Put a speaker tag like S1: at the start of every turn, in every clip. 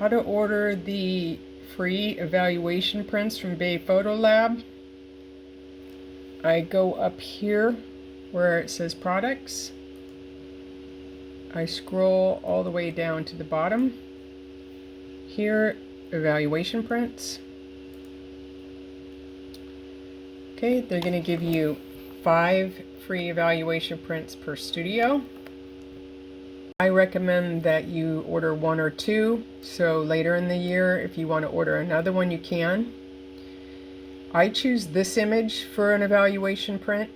S1: how to order the free evaluation prints from Bay Photo Lab. I go up here where it says products. I scroll all the way down to the bottom. Here, evaluation prints. Okay, they're going to give you 5 free evaluation prints per studio. I recommend that you order 1 or 2, so later in the year, if you want to order another one, you can. I choose this image for an evaluation print.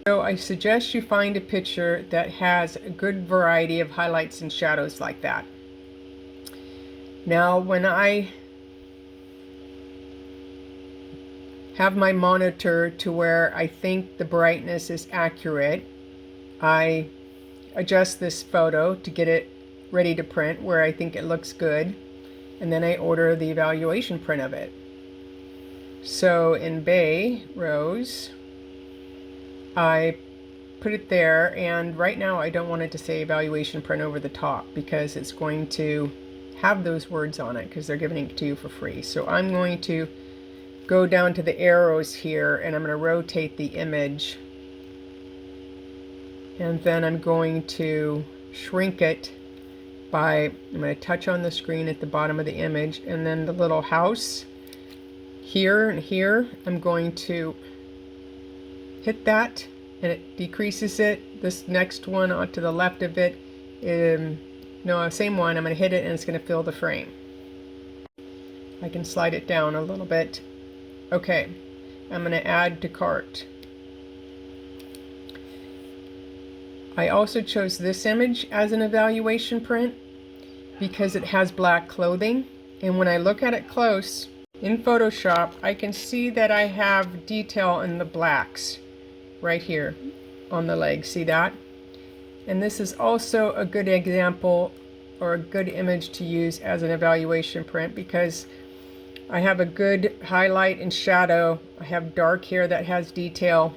S1: So I suggest you find a picture that has a good variety of highlights and shadows like that. Now, when I have my monitor to where I think the brightness is accurate, I adjust this photo to get it ready to print where I think it looks good, and then I order the evaluation print of it. So in Bay Rose, I put it there, and right now I don't want it to say evaluation print over the top because it's going to have those words on it because they're giving it to you for free. So I'm going to go down to the arrows here, and I'm going to rotate the image, and then I'm going to shrink it by, I'm going to touch on the screen at the bottom of the image, and then the little house here and here, I'm going to hit that and it decreases it. This next one to the left of it, no, same one, I'm going to hit it and it's going to fill the frame. I can slide it down a little bit. Okay, I'm going to add to cart. I also chose this image as an evaluation print because it has black clothing, and when I look at it close in Photoshop, I can see that I have detail in the blacks right here on the leg. See that? And this is also a good example or a good image to use as an evaluation print because I have a good highlight and shadow. I have dark here that has detail.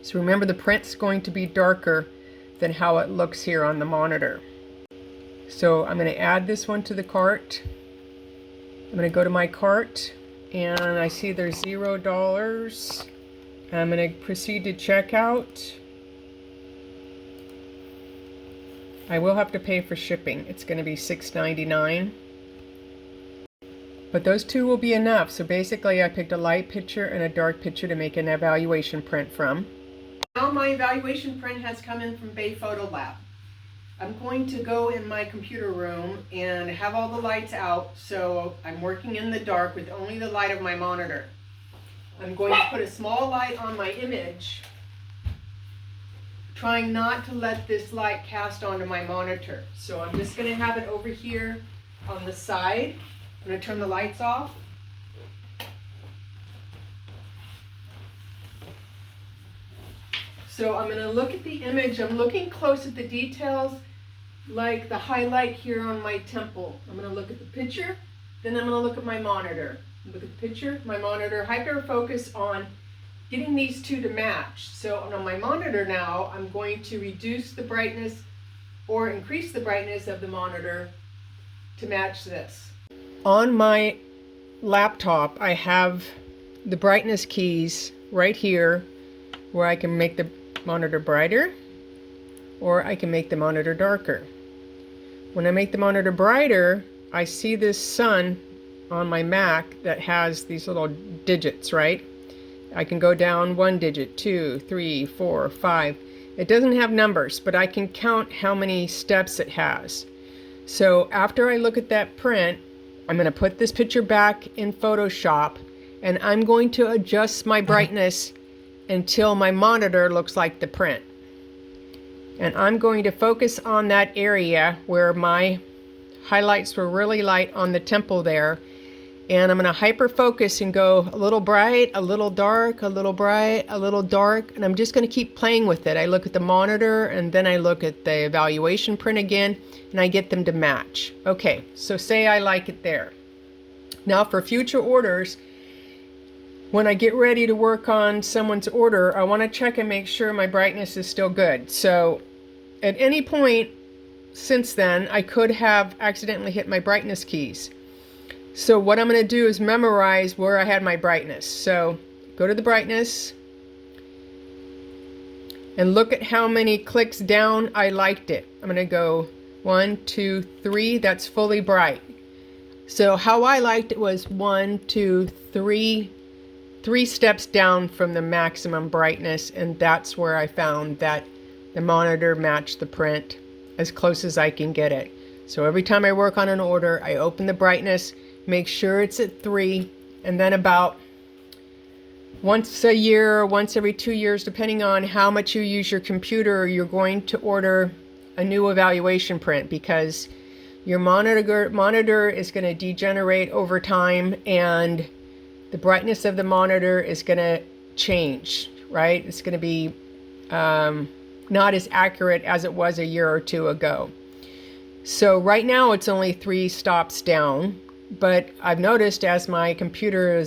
S1: So remember, the print's going to be darker than how it looks here on the monitor. So I'm going to add this one to the cart. I'm going to go to my cart, and I see there's $0. I'm going to proceed to checkout. I will have to pay for shipping. It's going to be $6.99. But those 2 will be enough. So basically I picked a light picture and a dark picture to make an evaluation print from. Now my evaluation print has come in from Bay Photo Lab. I'm going to go in my computer room and have all the lights out, so I'm working in the dark with only the light of my monitor. I'm going to put a small light on my image, trying not to let this light cast onto my monitor. So I'm just going to have it over here on the side. I'm going to turn the lights off. So I'm going to look at the image. I'm looking close at the details, like the highlight here on my temple. I'm going to look at the picture, then I'm going to look at my monitor. Look at the picture, my monitor, hyper focus on getting these 2 to match. So on my monitor now, I'm going to reduce the brightness or increase the brightness of the monitor to match this. On my laptop, I have the brightness keys right here where I can make the monitor brighter or I can make the monitor darker. When I make the monitor brighter, I see this sun on my Mac that has these little digits, right? I can go down 1 digit, 2, 3, 4, 5. It doesn't have numbers, but I can count how many steps it has. So after I look at that print, I'm going to put this picture back in Photoshop, and I'm going to adjust my brightness until my monitor looks like the print. And I'm going to focus on that area where my highlights were really light on the temple there. And I'm going to hyper focus and go a little bright, a little dark, a little bright, a little dark. And I'm just going to keep playing with it. I look at the monitor and then I look at the evaluation print again, and I get them to match. Okay, so say I like it there. Now for future orders, when I get ready to work on someone's order, I want to check and make sure my brightness is still good. So at any point, since then, I could have accidentally hit my brightness keys. So what I'm going to do is memorize where I had my brightness. So go to the brightness and look at how many clicks down I liked it. I'm going to go 1, 2, 3. That's fully bright. So how I liked it was 1, 2, 3, 3 steps down from the maximum brightness, and that's where I found that the monitor matched the print as close as I can get it. So every time I work on an order, I open the brightness, make sure it's at 3, and then about once a year or once every 2 years, depending on how much you use your computer, you're going to order a new evaluation print, because your monitor is going to degenerate over time, and the brightness of the monitor is going to change, right? It's going to be not as accurate as it was a year or 2 ago. So right now it's only 3 stops down, but I've noticed as my computer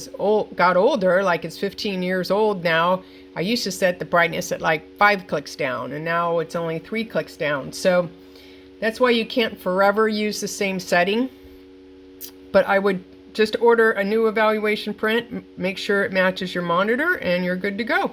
S1: got older, like it's 15 years old now, I used to set the brightness at like 5 clicks down, and now it's only 3 clicks down. So that's why you can't forever use the same setting. But I would just order a new evaluation print, make sure it matches your monitor, and you're good to go.